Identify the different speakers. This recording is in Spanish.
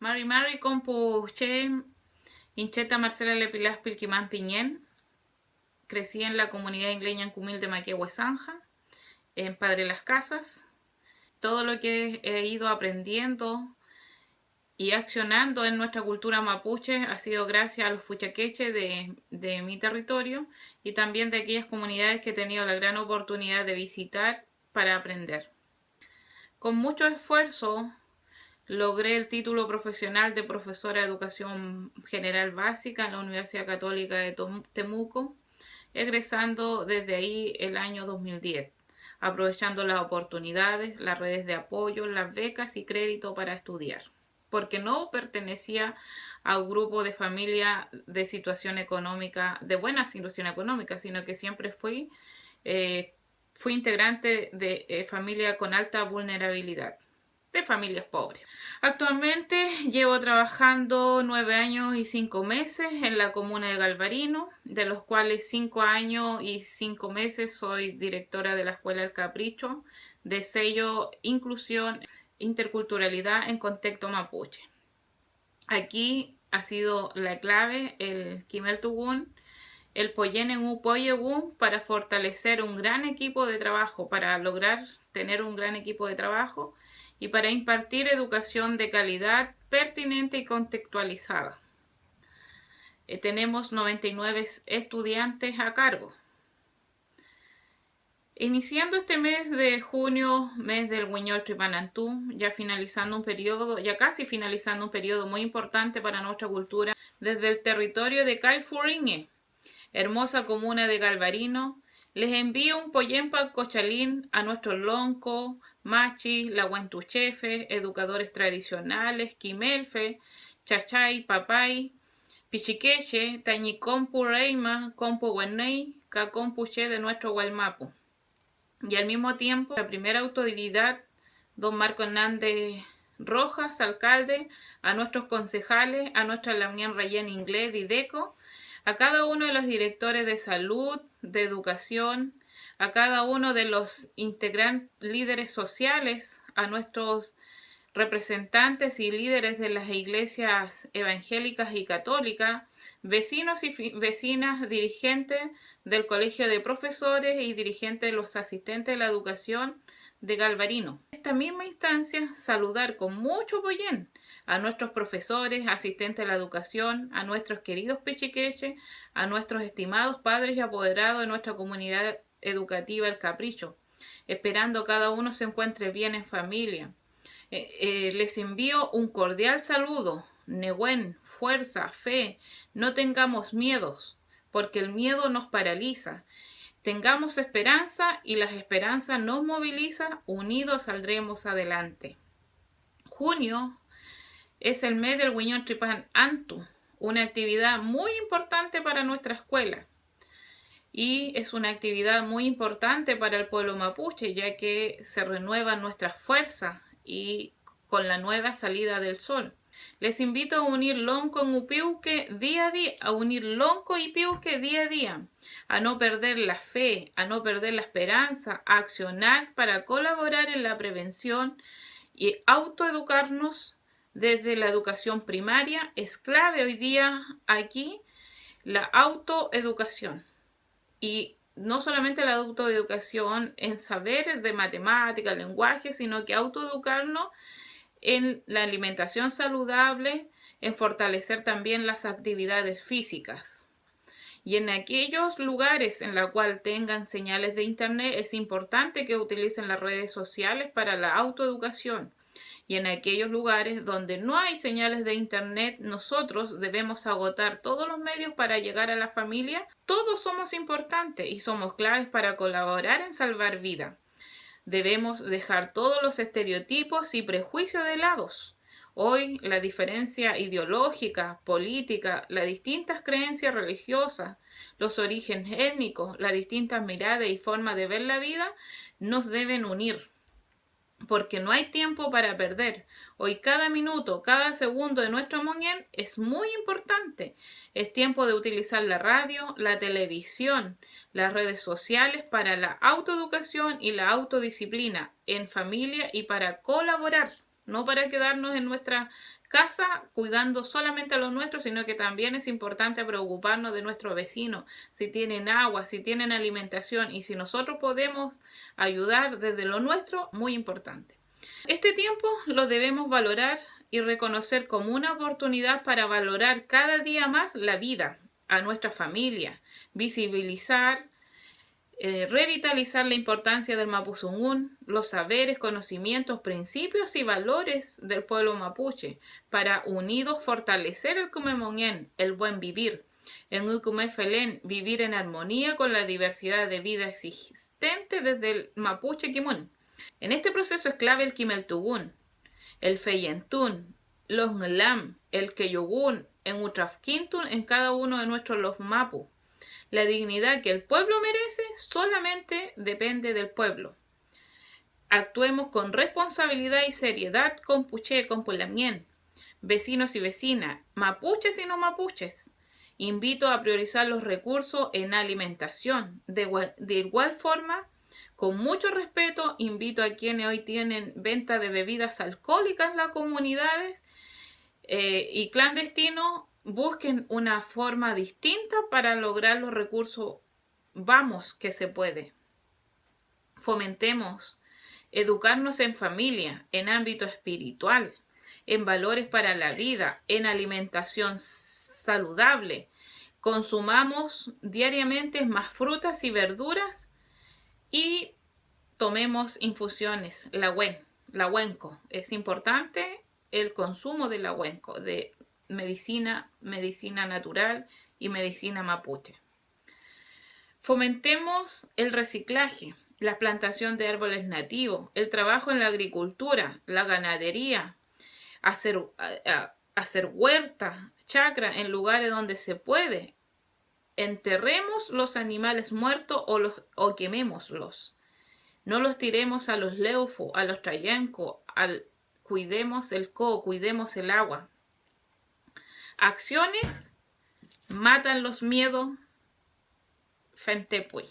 Speaker 1: Mari Mari compu che Incheta Marcela Lepilás Pilquimán Piñén. Crecí en la comunidad ingleña en Cumil de Maquehue Zanja, en Padre Las Casas. Todo lo que he ido aprendiendo y accionando en nuestra cultura mapuche ha sido gracias a los fuchaqueches de mi territorio y también de aquellas comunidades que he tenido la gran oportunidad de visitar para aprender. Con mucho esfuerzo logré el título profesional de profesora de educación general básica en la Universidad Católica de Temuco, egresando desde ahí el año 2010, aprovechando las oportunidades, las redes de apoyo, las becas y crédito para estudiar, porque no pertenecía a un grupo de familia de situación económica, de buena situación económica, sino que siempre fui integrante de familia con alta vulnerabilidad, de familias pobres. Actualmente llevo trabajando 9 años y 5 meses en la comuna de Galvarino, de los cuales 5 años y 5 meses soy directora de la Escuela El Capricho, de sello Inclusión, Interculturalidad en Contexto Mapuche. Aquí ha sido la clave el Kimel Tugun, el Poyenen Upoyegun, para fortalecer un gran equipo de trabajo, para lograr tener un gran equipo de trabajo y para impartir educación de calidad, pertinente y contextualizada. Tenemos 99 estudiantes a cargo. Iniciando este mes de junio, mes del Huiñol Tripanantú, ya casi finalizando un periodo muy importante para nuestra cultura, desde el territorio de Calfuriñe, hermosa comuna de Galvarino, les envío un poyempa cochalín a nuestros lonco, machi, laguentuchefe, educadores tradicionales, quimelfe, chachay, papay, pichiqueche, tañicompu reima, compu guenei, cacompuche de nuestro Gualmapu. Y al mismo tiempo, la primera autoridad, don Marco Hernández Rojas, alcalde, a nuestros concejales, a nuestra la Unión Rayén Inglés y DECO, a cada uno de los directores de salud, de educación, a cada uno de los líderes sociales, a nuestros representantes y líderes de las iglesias evangélicas y católicas, vecinos y vecinas, dirigentes del Colegio de Profesores y dirigentes de los asistentes de la educación de Galvarino. En esta misma instancia, saludar con mucho boyén a nuestros profesores, asistentes de la educación, a nuestros queridos pichiqueches, a nuestros estimados padres y apoderados de nuestra comunidad educativa El Capricho, esperando cada uno se encuentre bien en familia. Les envío un cordial saludo. Nehuen, fuerza, fe, no tengamos miedos, porque el miedo nos paraliza. Tengamos esperanza y la esperanza nos moviliza, unidos saldremos adelante. Junio es el mes del Huiñol Tripan Antu, una actividad muy importante para nuestra escuela. Y es una actividad muy importante para el pueblo mapuche, ya que se renuevan nuestras fuerzas y con la nueva salida del sol. Les invito a unir lonco en upiuque día a día, a unir lonco y piuque día a día, a no perder la fe, a no perder la esperanza, a accionar para colaborar en la prevención y autoeducarnos desde la educación primaria. Es clave hoy día aquí la autoeducación. Y no solamente la autoeducación en saber de matemática, lenguaje, sino que autoeducarnos en la alimentación saludable, en fortalecer también las actividades físicas. Y en aquellos lugares en los cuales tengan señales de internet es importante que utilicen las redes sociales para la autoeducación. Y en aquellos lugares donde no hay señales de internet, nosotros debemos agotar todos los medios para llegar a la familia. Todos somos importantes y somos claves para colaborar en salvar vidas. Debemos dejar todos los estereotipos y prejuicios de lado. Hoy la diferencia ideológica, política, las distintas creencias religiosas, los orígenes étnicos, las distintas miradas y formas de ver la vida nos deben unir. Porque no hay tiempo para perder. Hoy cada minuto, cada segundo de nuestro moñén es muy importante. Es tiempo de utilizar la radio, la televisión, las redes sociales para la autoeducación y la autodisciplina en familia y para colaborar. no para quedarnos en nuestra casa cuidando solamente a los nuestros, sino que también es importante preocuparnos de nuestros vecinos, si tienen agua, si tienen alimentación, y si nosotros podemos ayudar desde lo nuestro, muy importante. Este tiempo lo debemos valorar y reconocer como una oportunidad para valorar cada día más la vida, a nuestra familia, visibilizar, revitalizar la importancia del Mapuzungún, los saberes, conocimientos, principios y valores del pueblo mapuche, para unidos fortalecer el Cumemonien, el buen vivir, el Nucumefelén, vivir en armonía con la diversidad de vida existente desde el mapuche Quimun. En este proceso es clave el Quimeltugún, el Feyentún, los Nglam, el Keyogún, en Utrafquintún, en cada uno de nuestros los Mapu. La dignidad que el pueblo merece solamente depende del pueblo. Actuemos con responsabilidad y seriedad con Puché, con Pulamien, vecinos y vecinas, mapuches y no mapuches. Invito a priorizar los recursos en alimentación. De igual forma, con mucho respeto, invito a quienes hoy tienen venta de bebidas alcohólicas en las comunidades y clandestinos, busquen una forma distinta para lograr los recursos. Vamos, que se puede. Fomentemos educarnos en familia, en ámbito espiritual, en valores para la vida, en alimentación saludable. Consumamos diariamente más frutas y verduras y tomemos infusiones, la huenco. Es importante el consumo de la huenco, de medicina natural y medicina mapuche. Fomentemos el reciclaje, la plantación de árboles nativos, el trabajo en la agricultura, la ganadería, hacer huerta, chacra en lugares donde se puede. Enterremos los animales muertos o quemémoslos. No los tiremos a los leufo, a los trayanco, cuidemos el cuidemos el agua. Acciones matan los miedos. Fentepui.